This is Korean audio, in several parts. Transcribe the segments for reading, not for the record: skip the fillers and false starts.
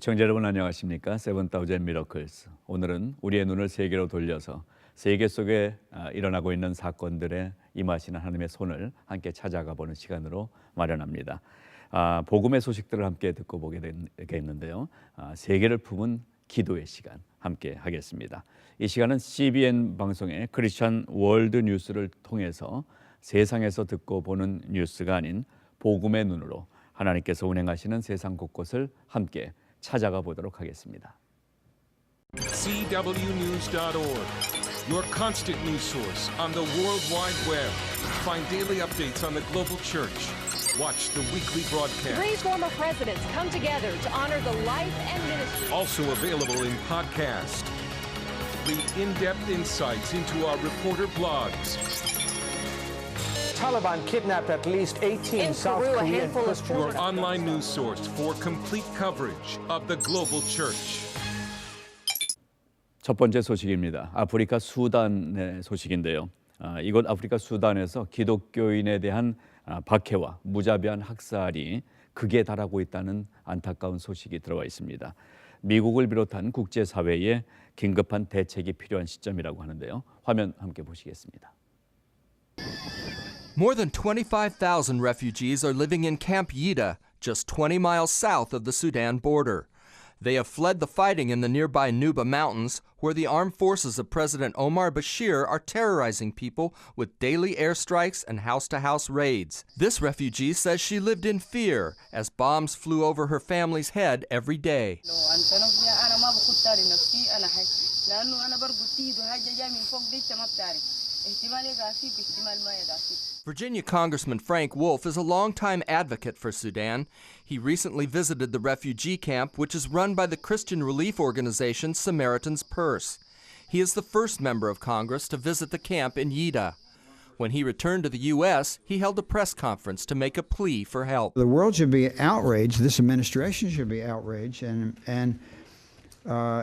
시청자 여러분 안녕하십니까? 세븐타우젠 미러클스. 오늘은 우리의 눈을 세계로 돌려서 세계 속에 일어나고 있는 사건들에 임하시는 하나님의 손을 함께 찾아가 보는 시간으로 마련합니다. 복음의 소식들을 함께 듣고 보게 되겠는데요. 세계를 품은 기도의 시간 함께 하겠습니다. 이 시간은 CBN 방송의 크리스천 월드 뉴스를 통해서 세상에서 듣고 보는 뉴스가 아닌 복음의 눈으로 하나님께서 운행하시는 세상 곳곳을 함께 찾아가 보도록 하겠습니다. CWNews.org, your constant news source on the World Wide Web. Find daily updates on the global church. Watch the weekly broadcast. 3 former presidents come together to honor the life and ministry. Also available in podcast. Read in-depth insights into our reporter blogs. Taliban kidnapped at least 18 In South Peru, a Korean handful of Christians. Your online news source for complete coverage of the global church. 첫 번째 소식입니다. 아프리카 수단의 소식인데요. 이곳 아프리카 수단에서 기독교인에 대한 박해와 무자비한 학살이 극에 달하고 있다는 안타까운 소식이 들어와 있습니다. 미국을 비롯한 국제사회에 긴급한 대책이 필요한 시점이라고 하는데요. 화면 함께 보시겠습니다. More than 25,000 refugees are living in Camp Yida, just 20 miles south of the Sudan border. They have fled the fighting in the nearby Nuba Mountains, where the armed forces of President Omar Bashir are terrorizing people with daily airstrikes and house-to-house raids. This refugee says she lived in fear as bombs flew over her family's head every day. Virginia Congressman Frank Wolf is a longtime advocate for Sudan. He recently visited the refugee camp, which is run by the Christian relief organization Samaritan's Purse. He is the first member of Congress to visit the camp in Yida. When he returned to the U.S., he held a press conference to make a plea for help. The world should be outraged. This administration should be outraged, and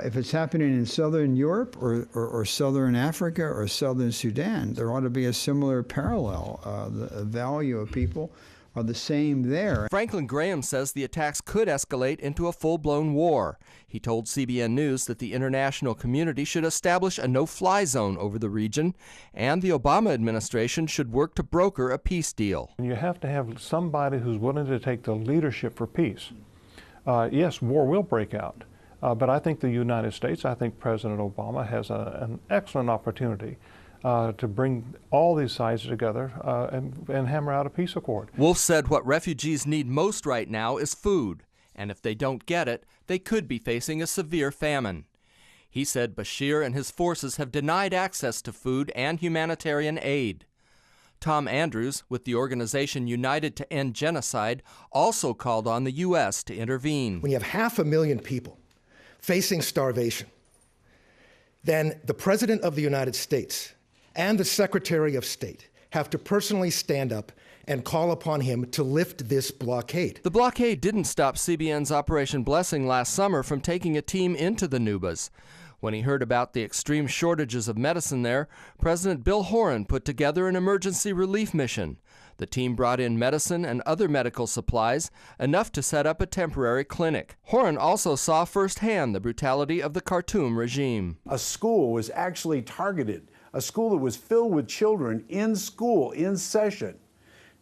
if it's happening in Southern Europe or Southern Africa or Southern Sudan, there ought to be a similar parallel. The value of people are the same there. Franklin Graham says the attacks could escalate into a full-blown war. He told CBN News that the international community should establish a no-fly zone over the region, and the Obama administration should work to broker a peace deal. You have to have somebody who's willing to take the leadership for peace. Yes, war will break out. But I think the United States, I think President Obama has an excellent opportunity to bring all these sides together and hammer out a peace accord. Wolf said what refugees need most right now is food, and if they don't get it, they could be facing a severe famine. He said Bashir and his forces have denied access to food and humanitarian aid. Tom Andrews, with the organization United to End Genocide, also called on the U.S. to intervene. When you have 500,000 people facing starvation, then the President of the United States and the Secretary of State have to personally stand up and call upon him to lift this blockade. The blockade didn't stop CBN's Operation Blessing last summer from taking a team into the Nubas. When he heard about the extreme shortages of medicine there, President Bill Horan put together an emergency relief mission. The team brought in medicine and other medical supplies, enough to set up a temporary clinic. Horan also saw firsthand the brutality of the Khartoum regime. A school was actually targeted, a school that was filled with children in school, in session.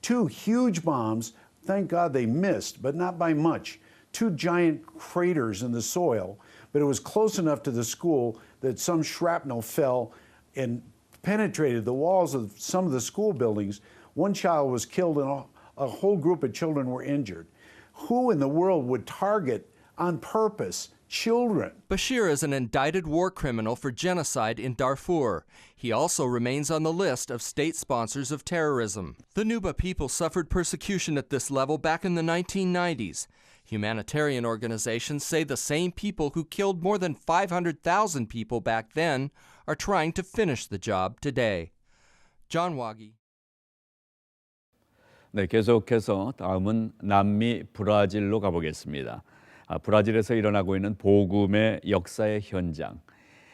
2 huge bombs, thank God they missed, but not by much. 2 giant craters in the soil, but it was close enough to the school that some shrapnel fell and penetrated the walls of some of the school buildings. 1 child was killed and a whole group of children were injured. Who in the world would target on purpose children? Bashir is an indicted war criminal for genocide in Darfur. He also remains on the list of state sponsors of terrorism. The Nuba people suffered persecution at this level back in the 1990s. Humanitarian organizations say the same people who killed more than 500,000 people back then are trying to finish the job today. John Wagi. 네, 계속해서 다음은 남미 브라질로 가보겠습니다. 브라질에서 일어나고 있는 복음의 역사의 현장.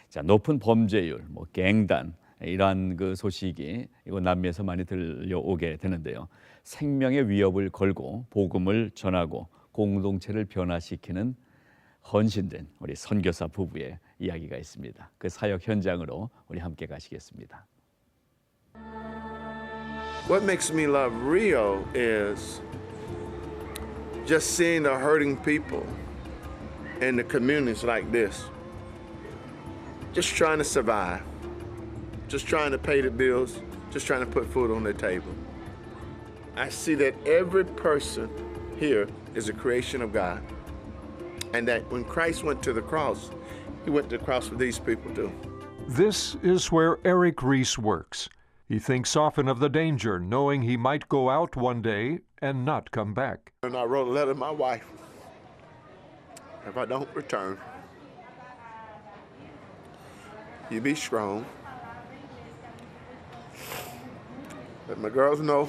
자, 높은 범죄율, 갱단 이러한 그 소식이 이곳 남미에서 많이 들려오게 되는데요. 생명의 위협을 걸고 복음을 전하고 공동체를 변화시키는 헌신된 우리 선교사 부부의 이야기가 있습니다. 그 사역 현장으로 우리 함께 가시겠습니다. What makes me love Rio is just seeing the hurting people in the communities like this. Just trying to survive. Just trying to pay the bills. Just trying to put food on their table. I see that every person here is a creation of God. And that when Christ went to the cross, he went to the cross for these people too. This is where Eric Reese works. He thinks often of the danger, knowing he might go out one day and not come back. And I wrote a letter to my wife. If I don't return, you be strong. Let my girls know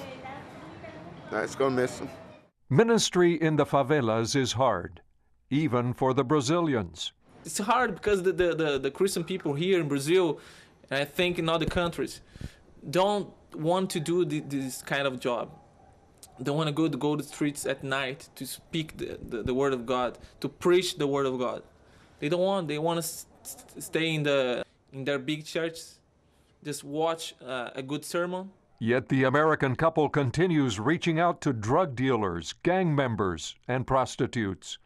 that's gonna miss them. Ministry in the favelas is hard, even for the Brazilians. It's hard because the Christian people here in Brazil, and I think in other countries, don't want to do this kind of job. They want to go to the streets at night to speak the word of God, to preach the word of God. They don't want. They want to stay in their big church, just watch a good sermon. Yet the American couple continues reaching out to drug dealers, gang members, and prostitutes.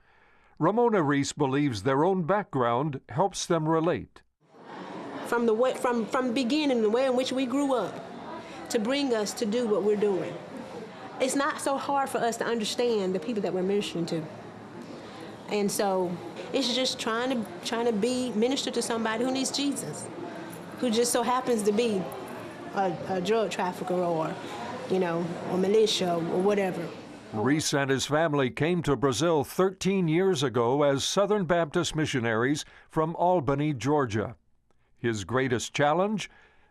Ramona Reese believes their own background helps them relate. From the beginning, the way in which we grew up, to bring us to do what we're doing. It's not so hard for us to understand the people that we're ministering to. And so it's just trying to be minister to somebody who needs Jesus, who just so happens to be a drug trafficker or militia or whatever. Reese and his family came to Brazil 13 years ago as Southern Baptist missionaries from Albany, Georgia. His greatest challenge?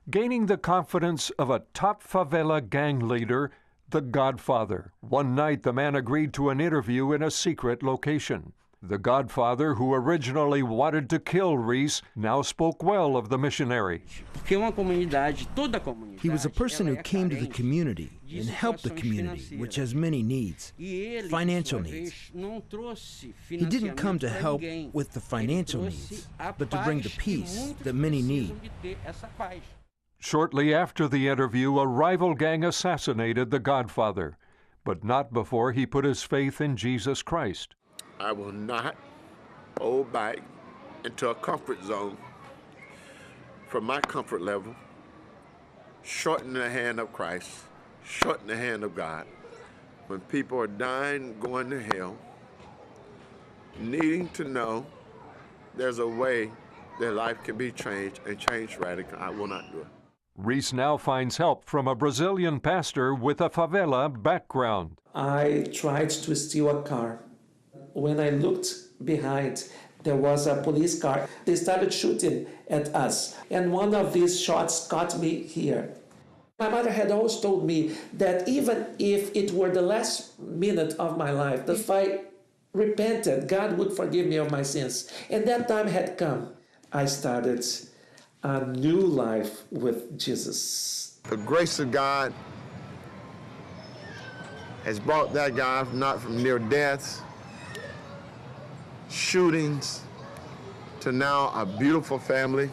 Gaining the confidence of a top favela gang leader, the Godfather. One night, the man agreed to an interview in a secret location. The Godfather, who originally wanted to kill Reese, now spoke well of the missionary. He was a person who came to the community and helped the community, which has many needs, financial needs. He didn't come to help with the financial needs, but to bring the peace that many need. Shortly after the interview, a rival gang assassinated the Godfather, but not before he put his faith in Jesus Christ. I will not hold back into a comfort zone from my comfort level, shorten the hand of Christ, shorten the hand of God. When people are dying, going to hell, needing to know there's a way their life can be changed and changed radically, I will not do it. Reese now finds help from a Brazilian pastor with a favela background. I tried to steal a car. When I looked behind, there was a police car. They started shooting at us, and one of these shots got me here. My mother had always told me that even if it were the last minute of my life, if I repented, God would forgive me of my sins. And that time had come. I started a new life with Jesus. The grace of God has brought that guy not from near death, shootings, to now a beautiful family,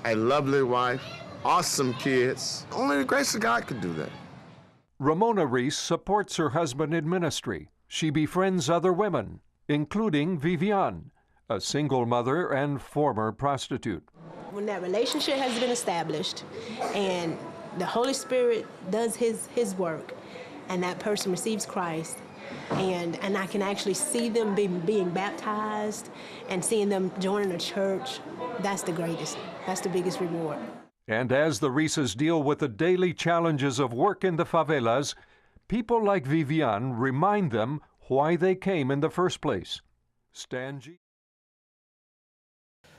a lovely wife, awesome kids. Only the grace of God could do that. Ramona Reese supports her husband in ministry. She befriends other women, including Vivian, a single mother and former prostitute. When that relationship has been established and the Holy Spirit does his work and that person receives Christ, and I can actually see them being baptized and seeing them joining a church, that's the greatest. That's the biggest reward. And as the Reeses deal with the daily challenges of work in the favelas, people like Vivian remind them why they came in the first place. Stan G.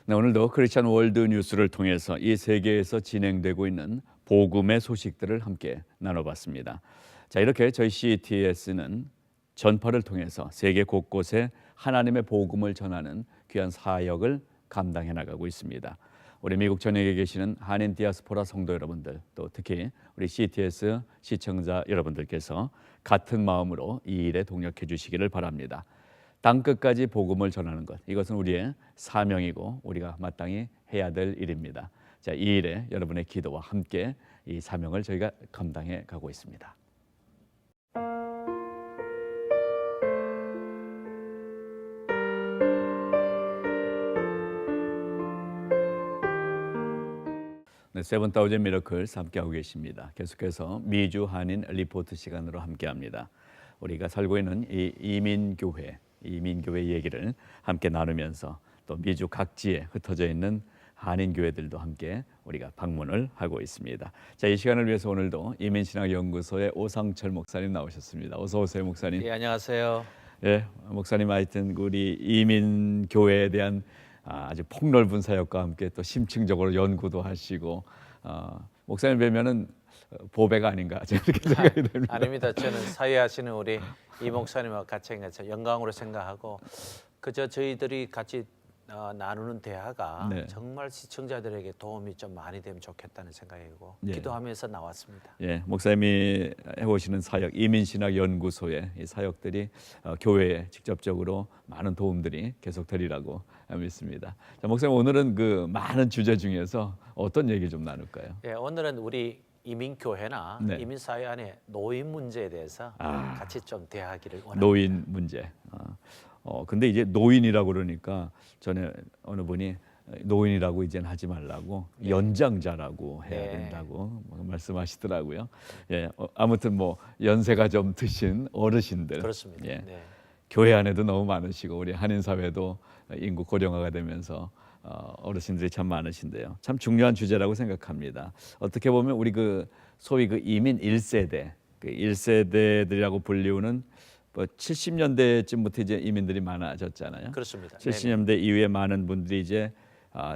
네, 오늘도 크리스천 월드 뉴스를 통해서 이 세계에서 진행되고 있는 복음의 소식들을 함께 나눠봤습니다. 자, 이렇게 저희 CTS는 전파를 통해서 세계 곳곳에 하나님의 복음을 전하는 귀한 사역을 감당해 나가고 있습니다. 우리 미국 전역에 계시는 한인 디아스포라 성도 여러분들, 또 특히 우리 CTS 시청자 여러분들께서 같은 마음으로 이 일에 동력해 주시기를 바랍니다. 땅 끝까지 복음을 전하는 것. 이것은 우리의 사명이고 우리가 마땅히 해야 될 일입니다. 자, 이 일에 여러분의 기도와 함께 이 사명을 저희가 감당해 가고 있습니다. 네, 세븐타우젠 미러클스 함께하고 계십니다. 계속해서 미주 한인 리포트 시간으로 함께합니다. 우리가 살고 있는 이 이민교회 얘기를 함께 나누면서 또 미주 각지에 흩어져 있는 한인교회들도 함께 우리가 방문을 하고 있습니다. 자, 이 시간을 위해서 오늘도 이민신학연구소의 오상철 목사님 나오셨습니다. 어서 오세요, 목사님. 예, 안녕하세요. 예, 목사님 하여튼 우리 이민교회에 대한 아주 폭넓은 사역과 함께 또 심층적으로 연구도 하시고 목사님 뵈면은 보배가 아닌가 저는 그렇게 생각이 됩니다. 아닙니다. 저는 사회하시는 우리 이 목사님과 같이 한 것을 영광으로 생각하고 그저 저희들이 같이 나누는 대화가 네. 정말 시청자들에게 도움이 좀 많이 되면 좋겠다는 생각이고 예. 기도하면서 나왔습니다. 예, 목사님이 해오시는 사역 이민신학연구소의 이 사역들이 교회에 직접적으로 많은 도움들이 계속 되리라고 믿습니다. 자, 목사님 오늘은 그 많은 주제 중에서 어떤 얘기 좀 나눌까요? 예, 오늘은 우리 이민교회나 네. 이민사회 안에 노인 문제에 대해서 같이 좀 대화하기를 원합니다. 노인 문제. 근데 이제 노인이라고 그러니까 전에 어느 분이 노인이라고 이제는 하지 말라고 네. 연장자라고 해야 네. 된다고 말씀하시더라고요. 예, 아무튼 뭐 연세가 좀 드신 어르신들. 그렇습니다. 예, 네. 교회 안에도 너무 많으시고 우리 한인 사회도 인구 고령화가 되면서 어르신들이 참 많으신데요. 참 중요한 주제라고 생각합니다. 어떻게 보면 우리 그 소위 그 이민 1세대, 그 1세대들이라고 불리우는 70년대쯤부터 이제 이민들이 많아졌잖아요. 그렇습니다. 70년대 이후에 많은 분들이 이제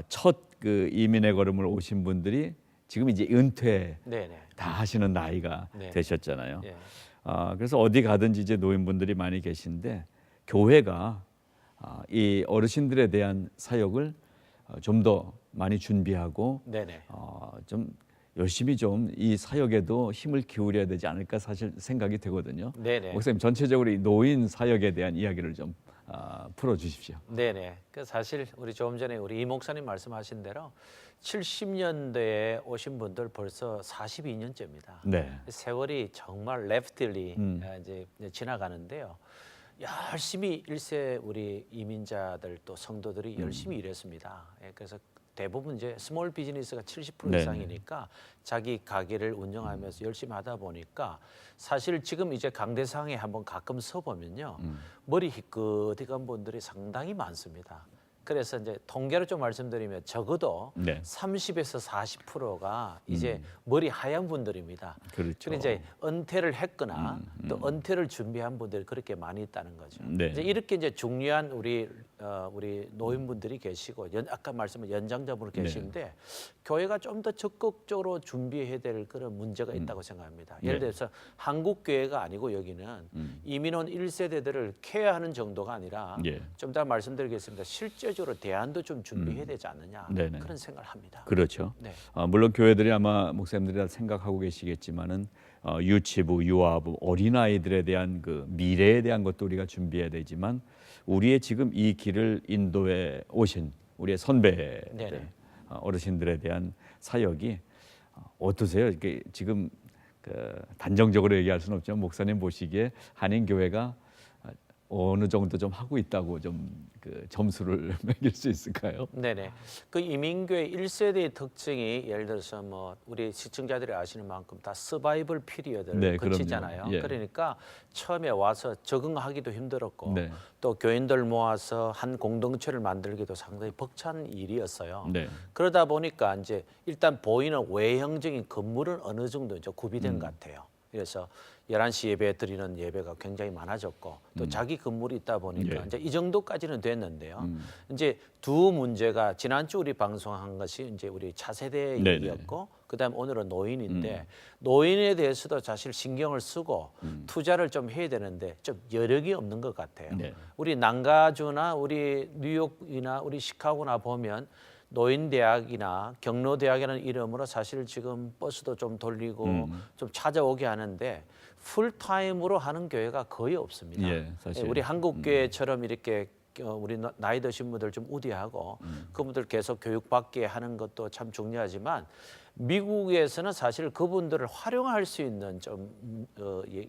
첫 그 이민의 걸음을 오신 분들이 지금 이제 은퇴 네네. 다 하시는 나이가 네. 되셨잖아요. 예. 그래서 어디 가든지 이제 노인분들이 많이 계신데 교회가 이 어르신들에 대한 사역을 좀 더 많이 준비하고 네네. 좀 열심히 좀 이 사역에도 힘을 기울여야 되지 않을까 사실 생각이 되거든요. 네네. 목사님 전체적으로 이 노인 사역에 대한 이야기를 좀 풀어주십시오. 네네. 그 사실 우리 조금 전에 우리 이 목사님 말씀하신 대로 70년대에 오신 분들 벌써 42년째입니다. 네. 세월이 정말 랩틀리 이제 지나가는데요. 열심히 1세 우리 이민자들 또 성도들이 열심히 일했습니다. 예, 그래서 대부분 이제 스몰 비즈니스가 70% 네네. 이상이니까 자기 가게를 운영하면서 열심히 하다 보니까 사실 지금 이제 강대상에 한번 가끔 서 보면요. 머리 희끗희끗한 분들이 상당히 많습니다. 그래서 이제 통계로 좀 말씀드리면 적어도 네. 30에서 40%가 이제 머리 하얀 분들입니다. 그렇죠. 그리고 이제 은퇴를 했거나 또 은퇴를 준비한 분들이 그렇게 많이 있다는 거죠. 네. 이제 이렇게 이제 중요한 우리 노인분들이 계시고 아까 말씀한 연장자분 계신데 교회가 좀 더 적극적으로 준비해야 될 그런 문제가 있다고 생각합니다. 예를 들어서 한국 교회가 아니고 여기는 이민 온 1세대들을 케어하는 정도가 아니라 좀 더 말씀드리겠습니다. 실제적으로 대안도 좀 준비해야 되지 않느냐 네네. 그런 생각을 합니다. 그렇죠. 네. 물론 교회들이 아마 목사님들이 다 생각하고 계시겠지만은 유치부, 유아부, 어린아이들에 대한 그 미래에 대한 것도 우리가 준비해야 되지만 우리의 지금 이 길을 인도해 오신 우리의 선배들, 네네. 어르신들에 대한 사역이 어떠세요? 이게 지금 그 단정적으로 얘기할 수는 없지만 목사님 보시기에 한인 교회가 어느 정도 좀 하고 있다고 좀 그 점수를 매길 수 있을까요? 네네. 그 이민교회 1세대의 특징이 예를 들어서 뭐 우리 시청자들이 아시는 만큼 다 서바이벌 피리어드를 네, 거치잖아요. 그럼요. 예. 그러니까 처음에 와서 적응하기도 힘들었고 네. 또 교인들 모아서 한 공동체를 만들기도 상당히 벅찬 일이었어요. 네. 그러다 보니까 이제 일단 보이는 외형적인 건물은 어느 정도 이제 구비된 것 같아요. 그래서 11시 예배 드리는 예배가 굉장히 많아졌고 또 자기 건물이 있다 보니까 예. 이제 이 정도까지는 됐는데요. 이제 두 문제가 지난주 우리 방송한 것이 이제 우리 차세대 네네. 얘기였고 그다음 오늘은 노인인데 노인에 대해서도 사실 신경을 쓰고 투자를 좀 해야 되는데 좀 여력이 없는 것 같아요. 네. 우리 난가주나 우리 뉴욕이나 우리 시카고나 보면 노인대학이나 경로대학이라는 이름으로 사실 지금 버스도 좀 돌리고 좀 찾아오게 하는데 풀타임으로 하는 교회가 거의 없습니다. 예, 사실. 우리 한국 교회처럼 이렇게 우리 나이 드신 분들 좀 우대하고 그분들 계속 교육받게 하는 것도 참 중요하지만 미국에서는 사실 그분들을 활용할 수 있는 좀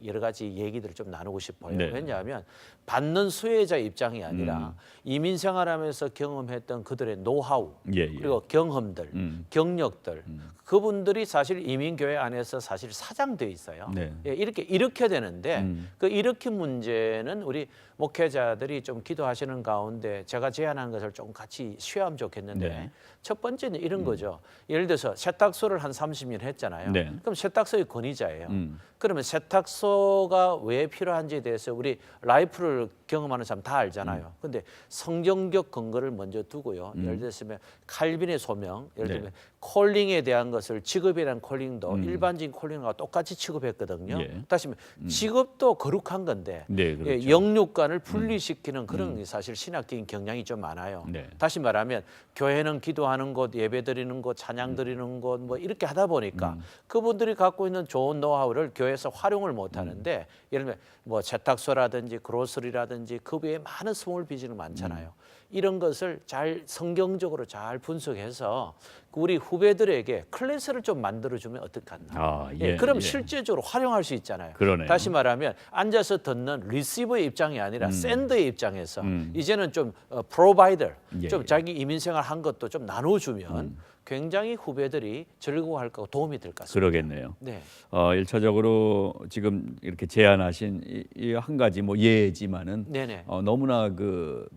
여러 가지 얘기들을 좀 나누고 싶어요. 네. 왜냐하면 받는 수혜자 입장이 아니라 이민 생활하면서 경험했던 그들의 노하우 예. 그리고 경험들, 경력들 그분들이 사실 이민교회 안에서 사실 사장돼 있어요. 네. 예, 이렇게 일으켜야 되는데 그 일으킨 문제는 우리 목회자들이 좀 기도하시는 가운데 제가 제안한 것을 좀 같이 쉬어하면 좋겠는데 네. 첫 번째는 이런 거죠. 예를 들어서 세탁소를 한 30년 했잖아요. 네. 그럼 세탁소의 권위자예요. 그러면 세탁소가 왜 필요한지에 대해서 우리 라이프를 경험하는 사람 다 알잖아요. 근데 성경적 근거를 먼저 두고요. 예를 들면 칼빈의 소명, 예를 네. 들면 콜링에 대한 것을 직업이라는 콜링도 일반적인 콜링과 똑같이 취급했거든요. 예. 다시 말하면 직업도 거룩한 건데 네, 그렇죠. 예, 영육간을 분리시키는 그런 사실 신학적인 경향이 좀 많아요. 네. 다시 말하면 교회는 기도하는 곳, 예배드리는 곳, 찬양 드리는 곳 뭐 이렇게 하다 보니까 그분들이 갖고 있는 좋은 노하우를 교회에서 활용을 못 하는데 예를 들면 뭐 세탁소라든지 그로서리라든지 그 외에 많은 스몰 비즈니스 많잖아요. 이런 것을 잘 성경적으로 잘 분석해서 우리 후배들에게 클래스를 좀 만들어주면 어떡하나. 아, 예, 그럼 실제적으로 활용할 수 있잖아요. 그러네요. 다시 말하면 앉아서 듣는 리시버의 입장이 아니라 샌더의 입장에서 이제는 좀 프로바이더, 예, 좀 예. 자기 이민생활 한 것도 좀 나눠주면 굉장히 후배들이 즐거워할 거고 도움이 될 것 같습니다. 그러겠네요. 네. 1차적으로 지금 이렇게 제안하신 이 한 가지 뭐 예지만은 네네. 너무나 그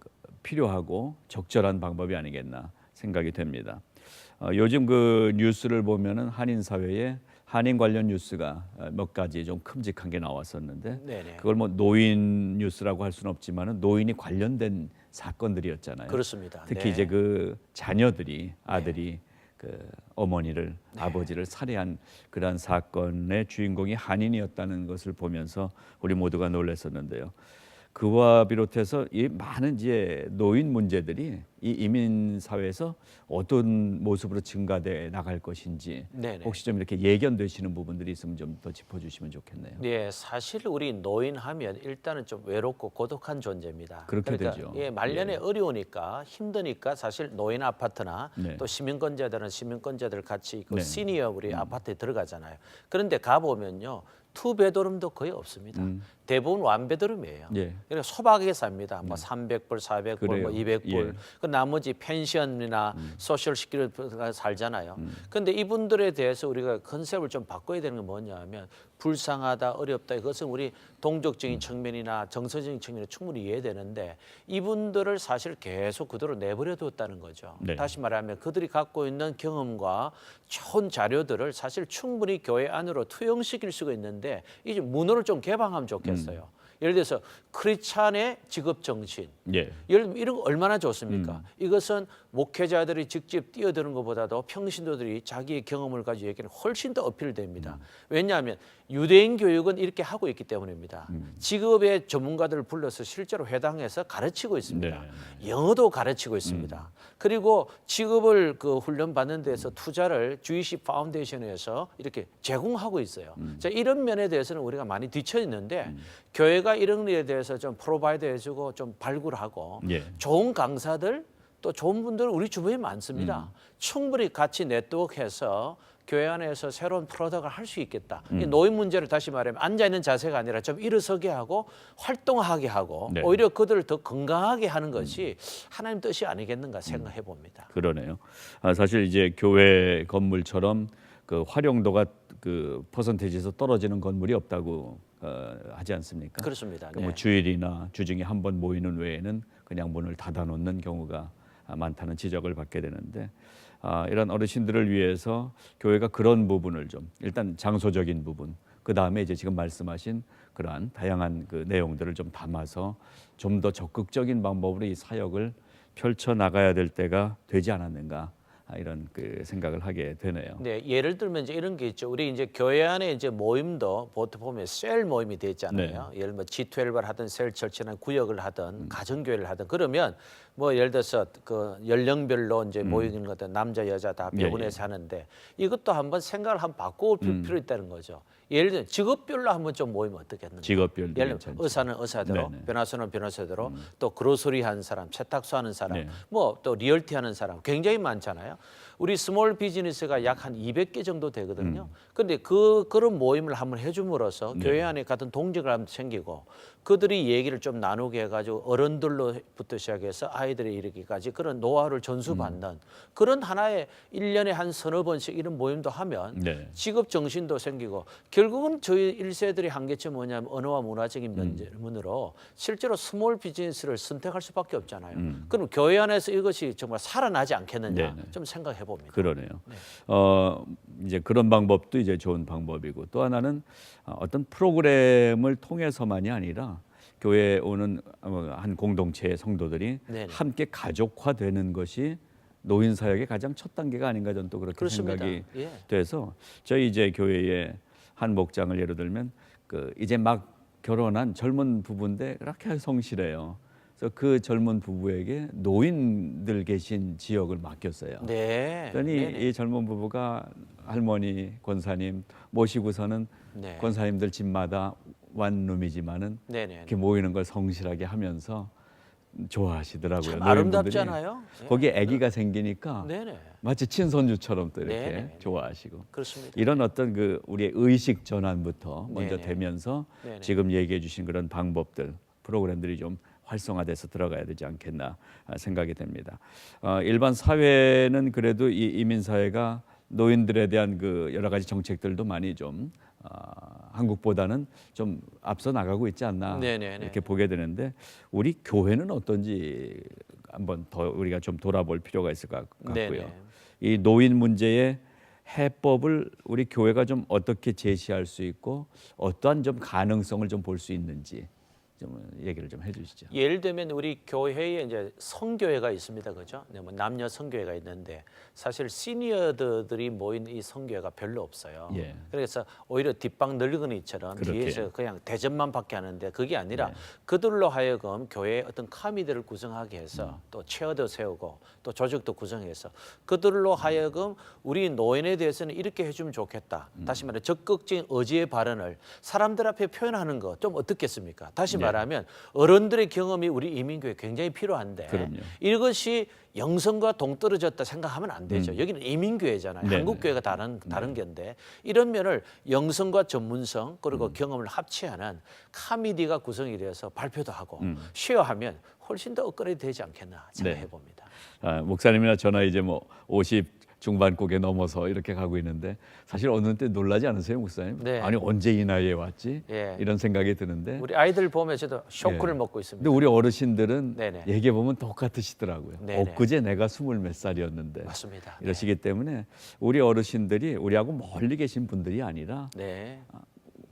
필요하고 적절한 방법이 아니겠나 생각이 됩니다. 요즘 그 뉴스를 보면은 한인 사회에 한인 관련 뉴스가 몇 가지 좀 큼직한 게 나왔었는데 네네. 그걸 뭐 노인 뉴스라고 할 수는 없지만은 노인이 관련된 사건들이었잖아요. 그렇습니다. 특히 네. 이제 그 자녀들이 아들이 그 어머니를 아버지를 살해한 그러한 사건의 주인공이 한인이었다는 것을 보면서 우리 모두가 놀랐었는데요. 그와 비롯해서 이 많은 이제 노인 문제들이 이 이민 사회에서 어떤 모습으로 증가돼 나갈 것인지 네네. 혹시 좀 이렇게 예견되시는 부분들이 있으면 좀 더 짚어주시면 좋겠네요. 네, 사실 우리 노인 하면 일단은 좀 외롭고 고독한 존재입니다. 그렇게 그러니까 되죠. 예, 말년에 예. 어려우니까 힘드니까 사실 노인 아파트나 네. 또 시민권자들은 시민권자들 같이 그 네. 시니어 우리 아파트에 들어가잖아요. 그런데 가 보면요. 투베드룸도 거의 없습니다. 대부분 원베드룸이에요. 예. 그러니까 소박하게 삽니다. 뭐 300불, 400불, 그래요. 뭐 200불. 예. 그 나머지 펜션이나 소셜 시큐리티가 살잖아요. 근데 이분들에 대해서 우리가 컨셉을 좀 바꿔야 되는 건 뭐냐면 불쌍하다, 어렵다. 이것은 우리 동족적인 측면이나 정서적인 측면이 충분히 이해되는데 이분들을 사실 계속 그대로 내버려 뒀다는 거죠. 네. 다시 말하면 그들이 갖고 있는 경험과 좋은 자료들을 사실 충분히 교회 안으로 투영시킬 수가 있는데 이제 문호를 좀 개방하면 좋겠어요. 예를 들어서 크리스찬의 직업 정신. 예. 이런 거 얼마나 좋습니까? 이것은 목회자들이 직접 뛰어드는 것보다도 평신도들이 자기의 경험을 가지고 얘기하는 훨씬 더 어필됩니다. 왜냐하면 유대인 교육은 이렇게 하고 있기 때문입니다. 직업의 전문가들을 불러서 실제로 회당에서 가르치고 있습니다. 네. 영어도 가르치고 있습니다. 그리고 직업을 그 훈련 받는 데서 투자를 주이시 파운데이션에서 이렇게 제공하고 있어요. 자, 이런 면에 대해서는 우리가 많이 뒤처 있는데 교회가 이런 일에 대해서 좀 프로바이드 해주고 좀 발굴하고 예. 좋은 강사들 또 좋은 분들 우리 주변에 많습니다. 충분히 같이 네트워크해서 교회 안에서 새로운 프로덕트를 할 수 있겠다. 이 노인 문제를 다시 말하면 앉아있는 자세가 아니라 좀 일어서게 하고 활동하게 하고 네. 오히려 그들을 더 건강하게 하는 것이 하나님 뜻이 아니겠는가 생각해 봅니다. 그러네요. 사실 이제 교회 건물처럼 그 활용도가 그 퍼센테이지에서 떨어지는 건물이 없다고 하지 않습니까? 그렇습니다. 뭐 네. 주일이나 주중에 한 번 모이는 외에는 그냥 문을 닫아놓는 경우가 많다는 지적을 받게 되는데 이런 어르신들을 위해서 교회가 그런 부분을 좀 일단 장소적인 부분 그 다음에 이제 지금 말씀하신 그러한 다양한 그 내용들을 좀 담아서 좀 더 적극적인 방법으로 이 사역을 펼쳐 나가야 될 때가 되지 않았는가 이런 그 생각을 하게 되네요. 네, 예를 들면 이제 이런 게 있죠. 우리 이제 교회 안에 이제 모임도 보통 보면 셀 모임이 돼 있잖아요. 예를 들면 G12를 하든 셀 철치나 구역을 하든 가정교회를 하든 그러면 뭐 예를 들어서 그 연령별로 이제 모이는 것들 남자 여자 다 배분해서 하는데 이것도 한번 생각을 한번 바꿔볼 필요 있다는 거죠. 예를 들면 직업별로 한번 좀 모이면 어떻겠는가? 직업별로 예를 들면 괜찮죠. 의사는 의사대로, 네네. 변호사는 변호사대로, 또 그로서리 하는 사람, 세탁소 하는 사람, 네. 뭐 또 리얼티 하는 사람 굉장히 많잖아요. 우리 스몰 비즈니스가 약 한 200개 정도 되거든요. 그런데 그런 모임을 한번 해줌으로써 네. 교회 안에 같은 동질감도 생기고 그들이 얘기를 좀 나누게 해가지고 어른들로부터 시작해서 아이들에 이르기까지 그런 노하우를 전수받는 그런 하나의 1년에 한 서너 번씩 이런 모임도 하면 네. 직업 정신도 생기고 결국은 저희 1세들의 한계점이 뭐냐면 언어와 문화적인 면으로 실제로 스몰 비즈니스를 선택할 수밖에 없잖아요. 그럼 교회 안에서 이것이 정말 살아나지 않겠느냐 네네. 좀 생각해 봅니다. 그러네요. 네. 이제 그런 방법도 이제 좋은 방법이고 또 하나는 어떤 프로그램을 통해서만이 아니라 교회에 오는 한 공동체의 성도들이 네네. 함께 가족화되는 것이 노인 사역의 가장 첫 단계가 아닌가 저는 또 그렇게 그렇습니다. 생각이 예. 돼서 저희 이제 교회의 한 목장을 예를 들면 그 이제 막 결혼한 젊은 부부인데 그렇게 성실해요. 그래서 그 젊은 부부에게 노인들 계신 지역을 맡겼어요. 네. 그러니 네네. 이 젊은 부부가 할머니 권사님 모시고서는 네. 권사님들 집마다 원룸이지만은 네네. 이렇게 모이는 걸 성실하게 하면서 좋아하시더라고요. 참 노인분들이. 아름답잖아요. 네. 거기에 아기가 생기니까 네네. 마치 친손주처럼 또 이렇게 네네. 좋아하시고 그렇습니다. 이런 어떤 그 우리의 의식 전환부터 먼저 네네. 되면서 네네. 지금 얘기해 주신 그런 방법들 프로그램들이 좀 활성화돼서 들어가야 되지 않겠나 생각이 됩니다. 일반 사회는 그래도 이 이민 사회가 노인들에 대한 그 여러 가지 정책들도 많이 좀 한국보다는 좀 앞서 나가고 있지 않나 네네네. 이렇게 보게 되는데 우리 교회는 어떤지 한번 더 우리가 좀 돌아볼 필요가 있을 것 같고요. 네네. 이 노인 문제의 해법을 우리 교회가 좀 어떻게 제시할 수 있고 어떠한 좀 가능성을 좀 볼 수 있는지 좀 얘기를 좀 해주시죠. 예를 들면 우리 교회에 이제 성교회가 있습니다, 그죠? 네, 뭐 남녀 성교회가 있는데 사실 시니어들이 모인 이 성교회가 별로 없어요. 예. 그래서 오히려 뒷방 늙은이처럼 그렇게. 뒤에서 그냥 대접만 받게 하는데 그게 아니라 네. 그들로 하여금 교회의 어떤 커미들을 구성하게 해서 또 체어도 세우고 또 조직도 구성해서 그들로 하여금 우리 노인에 대해서는 이렇게 해주면 좋겠다. 다시 말해 적극적인 의지의 발언을 사람들 앞에 표현하는 거 좀 어떻겠습니까? 다시 말하면 어른들의 경험이 우리 이민교회에 굉장히 필요한데 그럼요. 이것이 영성과 동떨어졌다 생각하면 안 되죠. 여기는 이민교회잖아요. 네네. 한국교회가 다른 견데 이런 면을 영성과 전문성 그리고 경험을 합치하는 카미디가 구성이 되어서 발표도 하고 쉐어하면 훨씬 더 업그레이드 되지 않겠나 생각해 봅니다. 목사님이나 저나 이제 뭐 50 중반국에 넘어서 이렇게 가고 있는데 사실 어느 때 놀라지 않으세요, 목사님? 네. 아니 언제 이 나이에 왔지? 예. 이런 생각이 드는데 우리 아이들 보면 저도 쇼크를 예. 먹고 있습니다. 근데 우리 어르신들은 네네. 얘기해 보면 똑같으시더라고요. 네네. 엊그제 내가 20 몇 살이었는데 맞습니다. 이러시기 때문에 우리 어르신들이 우리하고 멀리 계신 분들이 아니라 네.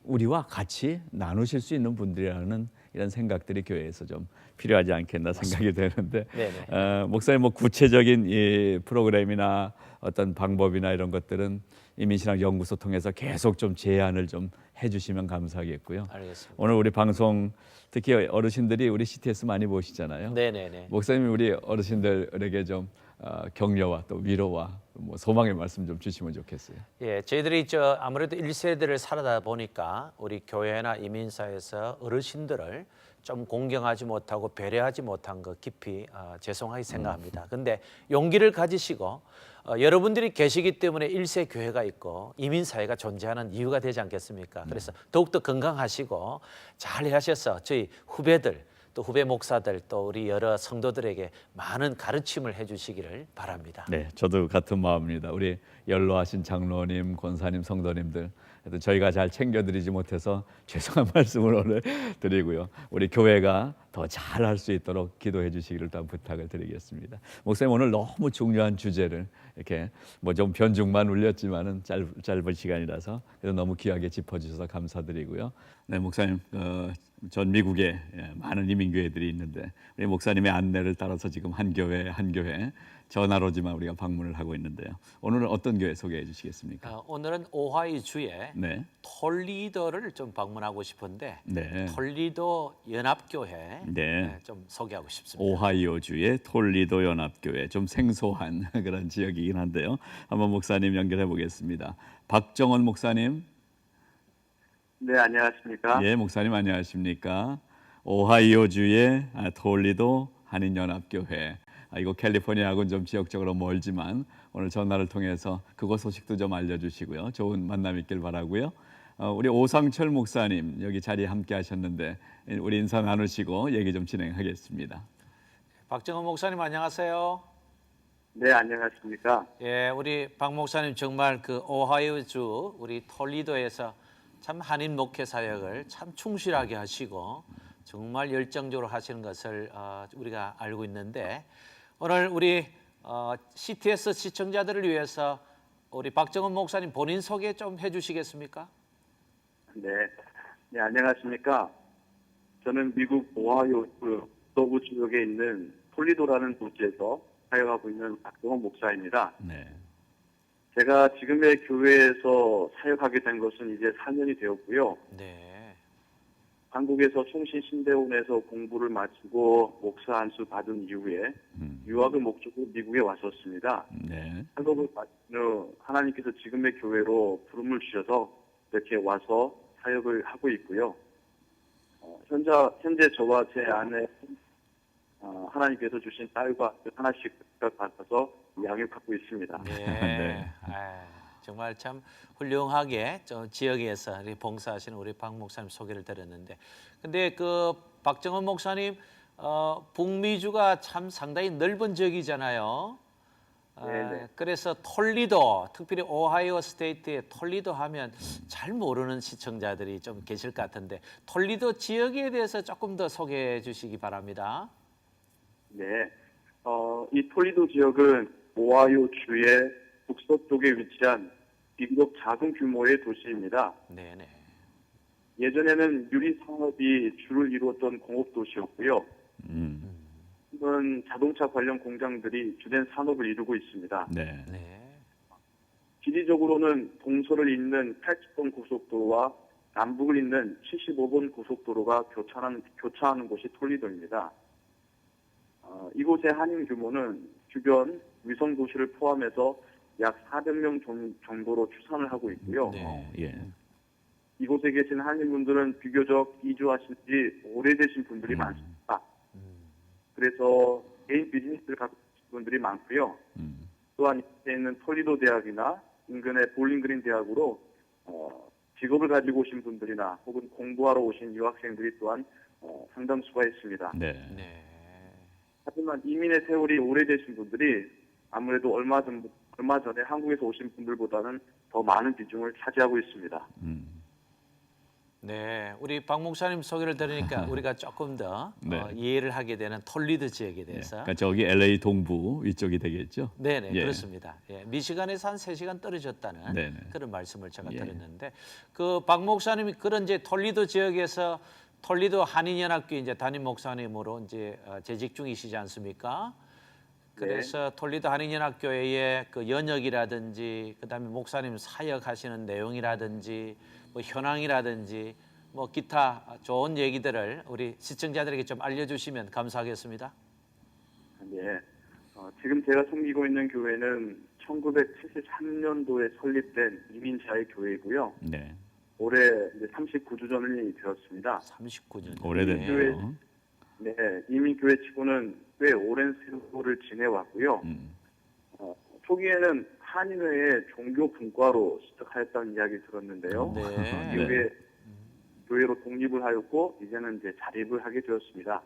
우리와 같이 나누실 수 있는 분들이라는 이런 생각들이 교회에서 좀 필요하지 않겠나 생각이 되는데 네네. 목사님 뭐 구체적인 이 프로그램이나 어떤 방법이나 이런 것들은 이민신학 연구소 통해서 계속 좀 제안을 좀 해주시면 감사하겠고요. 알겠습니다. 오늘 우리 방송 특히 어르신들이 우리 CTS 많이 보시잖아요. 네네네. 목사님이 우리 어르신들에게 좀 격려와 또 위로와 뭐 소망의 말씀 좀 주시면 좋겠어요. 예, 저희들이 아무래도 1세대를 살아다 보니까 우리 교회나 이민사에서 어르신들을 좀 공경하지 못하고 배려하지 못한 것 깊이 죄송하게 생각합니다. 근데 용기를 가지시고 여러분들이 계시기 때문에 1세 교회가 있고 이민사회가 존재하는 이유가 되지 않겠습니까? 그래서 더욱더 건강하시고 잘 일하셔서 저희 후배들 또 후배 목사들 또 우리 여러 성도들에게 많은 가르침을 해주시기를 바랍니다. 네, 저도 같은 마음입니다. 우리 연로하신 장로님, 권사님, 성도님들 저희가 잘 챙겨드리지 못해서 죄송한 말씀을 오늘 드리고요. 우리 교회가 더 잘할 수 있도록 기도해 주시기를 또 부탁을 드리겠습니다. 목사님 오늘 너무 중요한 주제를 이렇게 뭐 좀 변죽만 울렸지만은 짧은 시간이라서 그래도 너무 귀하게 짚어주셔서 감사드리고요. 네, 목사님 전 미국에 많은 이민교회들이 있는데 우리 목사님의 안내를 따라서 지금 한 교회 전화로지만 우리가 방문을 하고 있는데요. 오늘은 어떤 교회 소개해 주시겠습니까? 오늘은 오하이오 주에 네. 톨리도를 좀 방문하고 싶은데 네. 톨리도 연합교회 네. 좀 소개하고 싶습니다. 오하이오 주의 톨리도 연합교회 좀 생소한 그런 지역이긴 한데요. 한번 목사님 연결해 보겠습니다. 박정원 목사님. 네, 안녕하십니까? 예, 목사님 안녕하십니까? 오하이오주의 톨리도 한인연합교회. 이거 캘리포니아하고는 좀 지역적으로 멀지만 오늘 전화를 통해서 그곳 소식도 좀 알려주시고요. 좋은 만남 있길 바라고요. 우리 오상철 목사님 여기 자리에 함께 하셨는데 우리 인사 나누시고 얘기 좀 진행하겠습니다. 박정원 목사님 안녕하세요. 네, 안녕하십니까? 예, 우리 박 목사님 정말 그 오하이오주 우리 톨리도에서 참 한인 목회 사역을 참 충실하게 하시고 정말 열정적으로 하시는 것을 우리가 알고 있는데 오늘 우리 CTS 시청자들을 위해서 우리 박정원 목사님 본인 소개 좀 해주시겠습니까? 네, 네, 안녕하십니까? 저는 미국 오하이오 서부 지역에 있는 톨리도라는 도시에서 사역하고 있는 박정원 목사입니다. 네. 제가 지금의 교회에서 사역하게 된 것은 이제 4년이 되었고요. 네. 한국에서 총신신대원에서 공부를 마치고 목사 안수 받은 이후에 유학을 목적으로 미국에 왔었습니다. 네. 학업을 마친 후 하나님께서 지금의 교회로 부름을 주셔서 이렇게 와서 사역을 하고 있고요. 현재 저와 제 아내 하나님께서 주신 딸과 하나씩 받아서 양육하고 있습니다. 네. 정말 참 훌륭하게 저 지역에서 봉사하시는 우리 박 목사님 소개를 드렸는데, 근데 그 박정원 목사님 북미주가 참 상당히 넓은 지역이잖아요. 그래서 톨리도, 특별히 오하이오 스테이트의 톨리도 하면 잘 모르는 시청자들이 좀 계실 것 같은데 톨리도 지역에 대해서 조금 더 소개해 주시기 바랍니다. 네, 이 톨리도 지역은 오하이오 주의 북서쪽에 위치한 비교적 작은 규모의 도시입니다. 네네. 예전에는 유리 산업이 주를 이루었던 공업 도시였고요. 지금은 자동차 관련 공장들이 주된 산업을 이루고 있습니다. 네. 지리적으로는 동서를 잇는 80번 고속도로와 남북을 잇는 75번 고속도로가 교차하는 곳이 톨리도입니다. 이곳의 한인 규모는 주변 위성 도시를 포함해서 약 400명 정도로 추산을 하고 있고요. 이곳에 계신 한인분들은 비교적 이주하신 지 오래되신 분들이 많습니다. 그래서 개인 비즈니스를 갖고 계신 분들이 많고요. 또한 이에 있는 톨리도 대학이나 인근의 볼링그린 대학으로 직업을 가지고 오신 분들이나 혹은 공부하러 오신 유학생들이 또한 상당수가 있습니다. 하지만 이민의 세월이 오래되신 분들이 아무래도 얼마 전에 한국에서 오신 분들보다는 더 많은 비중을 차지하고 있습니다. 네, 우리 박 목사님 소개를 들으니까 우리가 조금 더 이해를 하게 되는 톨리도 지역에 대해서. 그러니까 저기 LA 동부 위쪽이 되겠죠? 네네, 그렇습니다. 미시간에서 한 3시간 떨어졌다는 그런 말씀을 제가 드렸는데 그 박 목사님이 그런 이제 톨리도 지역에서 톨리도 한인연합교회 이제 담임 목사님으로 이제 재직 중이시지 않습니까? 그래서 톨리도 한인연합교회의 그 연역이라든지 그다음에 목사님 사역하시는 내용이라든지 뭐 현황이라든지 뭐 기타 좋은 얘기들을 우리 시청자들에게 좀 알려주시면 감사하겠습니다. 네, 지금 제가 섬기고 있는 교회는 1973년도에 설립된 이민자의 교회이고요. 올해 이제 39주년이 되었습니다. 39년. 오래됐네요. 네, 이민교회 치고는 꽤 오랜 세월을 지내왔고요. 초기에는 한인회의 종교 분과로 시작하였다는 이야기 들었는데요. 이후에 교회로 독립을 하였고 이제는 이제 자립을 하게 되었습니다.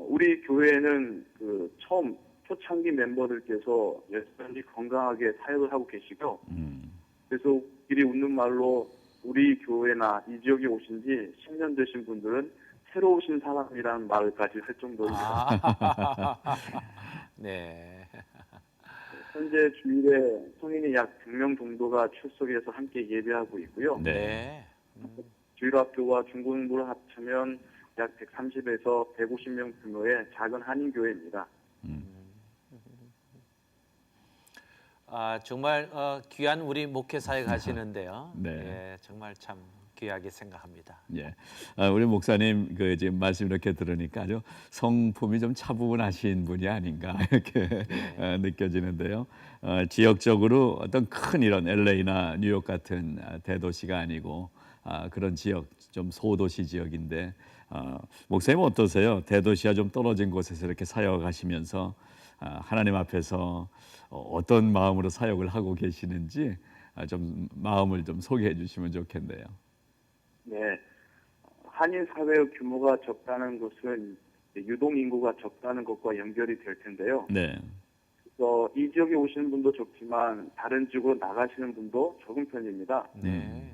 우리 교회에는 그 처음 초창기 멤버들께서 여전히 건강하게 사역을 하고 계시고, 그래서 길이 웃는 말로 우리 교회나 이 지역에 오신 지 10년 되신 분들은 새로 오신 사람이라는 말까지 할 정도입니다. 네. 현재 주일에 성인이 약 100명 정도가 출석해서 함께 예배하고 있고요. 주일학교와 중고등부를 합치면 약 130에서 150명 규모의 작은 한인교회입니다. 정말 귀한 우리 목회 사역 하시는데요. 정말 참 귀하게 생각합니다. 우리 목사님 그 지금 말씀 이렇게 들으니까 아주 성품이 좀 차분하신 분이 아닌가 이렇게 느껴지는데요. 지역적으로 어떤 큰 이런 LA나 뉴욕 같은 대도시가 아니고 그런 지역, 좀 소도시 지역인데 목사님은 어떠세요? 대도시와 좀 떨어진 곳에서 이렇게 사역하시면서 하나님 앞에서 어떤 마음으로 사역을 하고 계시는지 좀 마음을 좀 소개해 주시면 좋겠네요. 네, 한인 사회의 규모가 적다는 것은 유동 인구가 적다는 것과 연결이 될 텐데요. 네. 그래서 이 지역에 오시는 분도 적지만 다른 지역으로 나가시는 분도 적은 편입니다. 네.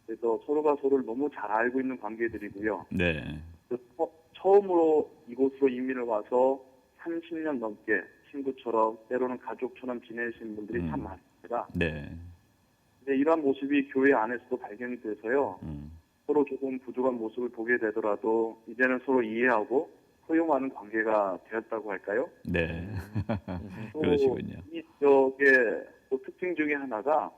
그래서 서로가 서로를 너무 잘 알고 있는 관계들이고요. 네. 처음으로 이곳으로 이민을 와서 30년 넘게 친구처럼 때로는 가족처럼 지내신 분들이 참 많습니다. 네. 근데 이러한 모습이 교회 안에서도 발견이 돼서요. 서로 조금 부족한 모습을 보게 되더라도 이제는 서로 이해하고 허용하는 관계가 되었다고 할까요? 네. 또 그러시군요. 이 지역의 또 특징 중에 하나가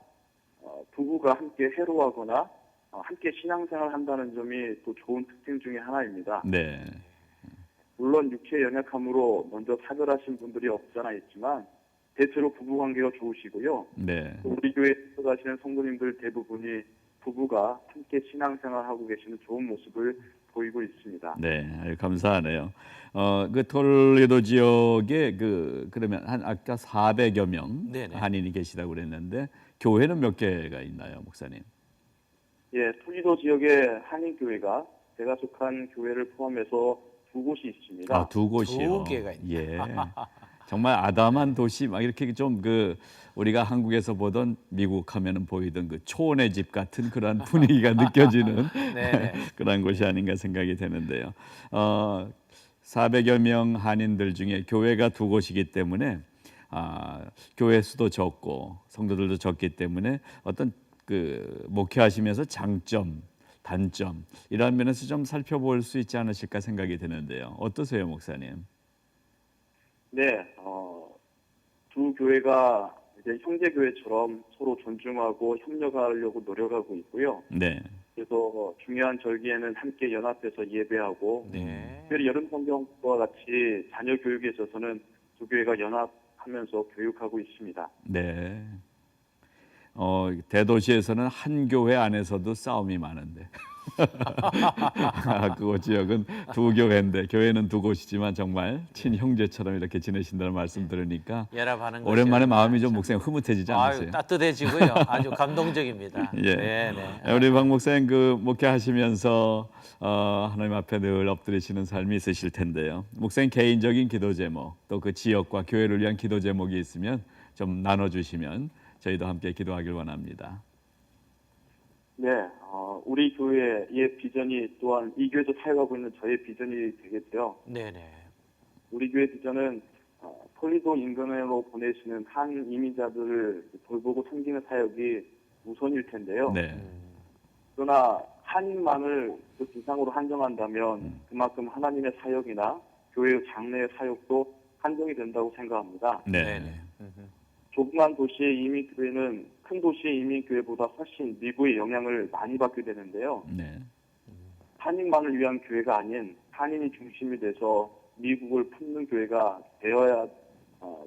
부부가 함께 해로하거나 함께 신앙생활을 한다는 점이 또 좋은 특징 중에 하나입니다. 네. 물론 육체 연약함으로 먼저 차별하신 분들이 없잖아 있지만 대체로 부부관계가 좋으시고요. 네. 또 우리 교회에 가시는 성도님들 대부분이 부부가 함께 신앙생활하고 계시는 좋은 모습을 보이고 있습니다. 네, 아주 감사하네요. 그 톨레도 지역에 그러면 아까 400여 명 네네. 한인이 계시다고 그랬는데 교회는 몇 개가 있나요, 목사님? 예, 톨리도 지역의 한인 교회가 제가 속한 교회를 포함해서 2곳이 있습니다. 두 곳이요. 2개가 있네. 예. 정말 아담한 도시 막 이렇게 좀 우리가 한국에서 보던 미국 하면은 보이던 초원의 집 같은 그런 분위기가 느껴지는 그런 곳이 아닌가 생각이 되는데요. 400여 명 한인들 중에 교회가 2곳이기 때문에 교회 수도 적고 성도들도 적기 때문에 어떤 목회하시면서 장점, 단점 이런 면에서 좀 살펴볼 수 있지 않으실까 생각이 드는데요. 어떠세요, 목사님? 네, 두 교회가 이제 형제 교회처럼 서로 존중하고 협력하려고 노력하고 있고요. 네. 그래서 중요한 절기에는 함께 연합해서 예배하고, 특별히 여름 성경과 같이 자녀 교육에 있어서는 두 교회가 연합하면서 교육하고 있습니다. 네. 대도시에서는 한 교회 안에서도 싸움이 많은데 그곳 지역은 2교회인데 교회는 2곳이지만 정말 친형제처럼 이렇게 지내신다는 말씀 들으니까 연합하는 오랜만에 마음이 좀 목사님 흐뭇해지지 않으세요? 따뜻해지고요. 아주 감동적입니다. 예. 네네. 우리 박 목사님 목회하시면서 하나님 앞에 늘 엎드리시는 삶이 있으실 텐데요. 목사님 개인적인 기도 제목 또 그 지역과 교회를 위한 기도 제목이 있으면 좀 나눠주시면 저희도 함께 기도하길 원합니다. 네, 우리 교회의 비전이 또한 이 교회에서 사역하고 있는 저의 비전이 되겠죠. 네네. 우리 교회 비전은 톨리도 인근으로 보내시는 한 이민자들을 돌보고 섬기는 사역이 우선일 텐데요. 네. 그러나 한인만을 그 대상으로 한정한다면 그만큼 하나님의 사역이나 교회의 장래의 사역도 한정이 된다고 생각합니다. 네. 조그만 도시의 이민교회는 큰 도시의 이민교회보다 훨씬 미국의 영향을 많이 받게 되는데요. 네. 한인만을 위한 교회가 아닌 한인이 중심이 돼서 미국을 품는 교회가 되어야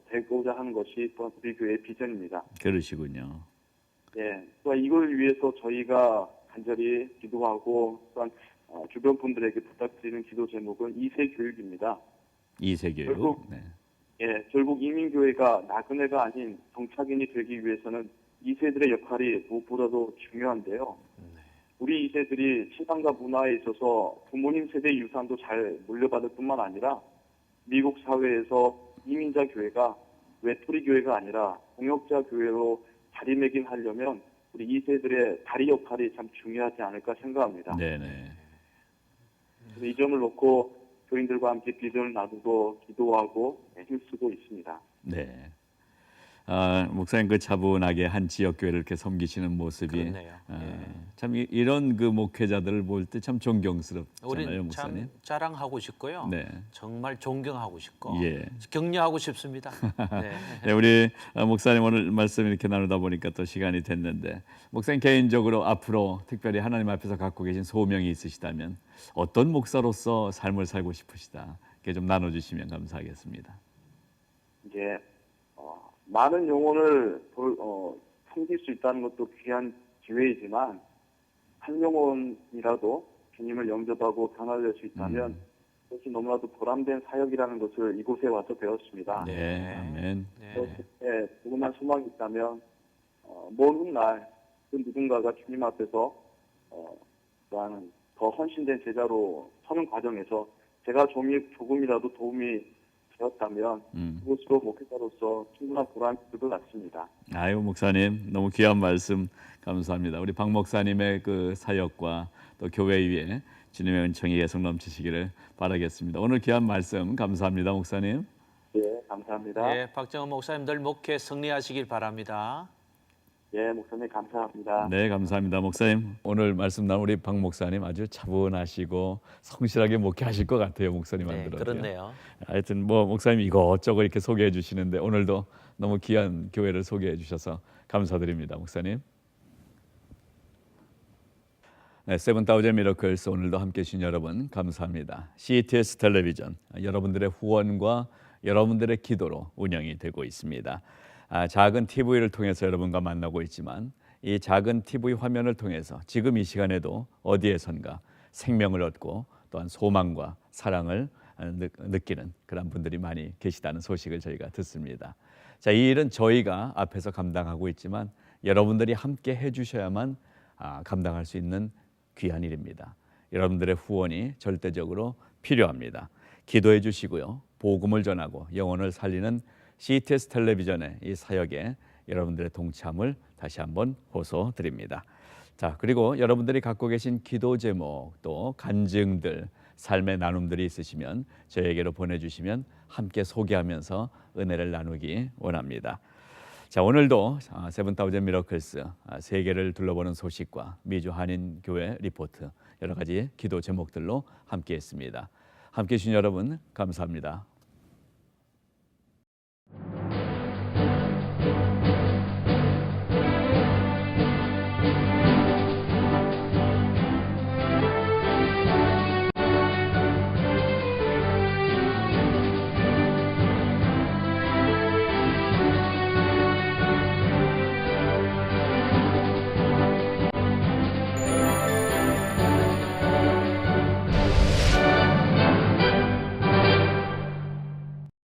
되고자 하는 것이 또한 우리 교회의 비전입니다. 그러시군요. 예, 또한 이걸 위해서 저희가 간절히 기도하고 또한 주변 분들에게 부탁드리는 기도 제목은 2세 교육입니다. 2세 교육. 결국, 예, 결국 이민교회가 나그네가 아닌 정착인이 되기 위해서는 2세들의 역할이 무엇보다도 중요한데요. 우리 2세들이 신앙과 문화에 있어서 부모님 세대의 유산도 잘 물려받을 뿐만 아니라 미국 사회에서 이민자 교회가 외톨이 교회가 아니라 동역자 교회로 자리매김하려면 우리 2세들의 다리 역할이 참 중요하지 않을까 생각합니다. 네네. 그래서 이 점을 놓고 교인들과 함께 비전을 나누고 기도하고 힘쓰고 있습니다. 네. 목사님 차분하게 한 지역 교회를 이렇게 섬기시는 모습이 참 이런 목회자들을 볼 때 참 존경스럽잖아요, 우리는 목사님. 참 자랑하고 싶고요. 네. 정말 존경하고 싶고 예. 격려하고 싶습니다. 네, 우리 목사님 오늘 말씀 이렇게 나누다 보니까 또 시간이 됐는데 목사님 개인적으로 앞으로 특별히 하나님 앞에서 갖고 계신 소명이 있으시다면 어떤 목사로서 삶을 살고 싶으시다. 이렇게 좀 나눠주시면 감사하겠습니다. 이제 많은 영혼을 섬길 수 있다는 것도 귀한 기회이지만 한 영혼이라도 주님을 영접하고 변화될 수 있다면 그것이 너무나도 보람된 사역이라는 것을 이곳에 와서 배웠습니다. 네, 아멘. 네, 조그만 소망이 있다면 먼 훗날 그 누군가가 주님 앞에서 또한 더 헌신된 제자로 서는 과정에서 제가 조금이라도 도움이 되었다면 그것으로 목회자로서 충분한 보람이 있을 것 같습니다. 아유, 목사님 너무 귀한 말씀 감사합니다. 우리 박 목사님의 그 사역과 또 교회 위에 주님의 은총이 계속 넘치시기를 바라겠습니다. 오늘 귀한 말씀 감사합니다, 목사님. 네, 감사합니다. 네, 박정원 목사님 늘 목회 승리하시길 바랍니다. 네, 목사님 감사합니다. 네, 감사합니다, 목사님. 오늘 말씀 나온 우리 박 목사님 아주 차분하시고 성실하게 목회하실 것 같아요, 목사님만 들어도. 그렇네요. 하여튼 뭐 목사님 이것저것 이렇게 소개해 주시는데 오늘도 너무 귀한 교회를 소개해 주셔서 감사드립니다, 목사님. 네, 세븐타우젠 미러클스 오늘도 함께해 주신 여러분 감사합니다. CTS 텔레비전 여러분들의 후원과 여러분들의 기도로 운영이 되고 있습니다. 작은 TV를 통해서 여러분과 만나고 있지만 이 작은 TV 화면을 통해서 지금 이 시간에도 어디에선가 생명을 얻고 또한 소망과 사랑을 느끼는 그런 분들이 많이 계시다는 소식을 저희가 듣습니다. 자, 이 일은 저희가 앞에서 감당하고 있지만 여러분들이 함께 해주셔야만 감당할 수 있는 귀한 일입니다. 여러분들의 후원이 절대적으로 필요합니다. 기도해 주시고요. 복음을 전하고 영혼을 살리는 CTS 텔레비전의 이 사역에 여러분들의 동참을 다시 한번 호소드립니다. 자, 그리고 여러분들이 갖고 계신 기도 제목 또 간증들, 삶의 나눔들이 있으시면 저에게로 보내주시면 함께 소개하면서 은혜를 나누기 원합니다. 자, 오늘도 세븐타우젠 미러클스 세계를 둘러보는 소식과 미주 한인교회 리포트 여러 가지 기도 제목들로 함께했습니다. 함께해 주신 여러분 감사합니다.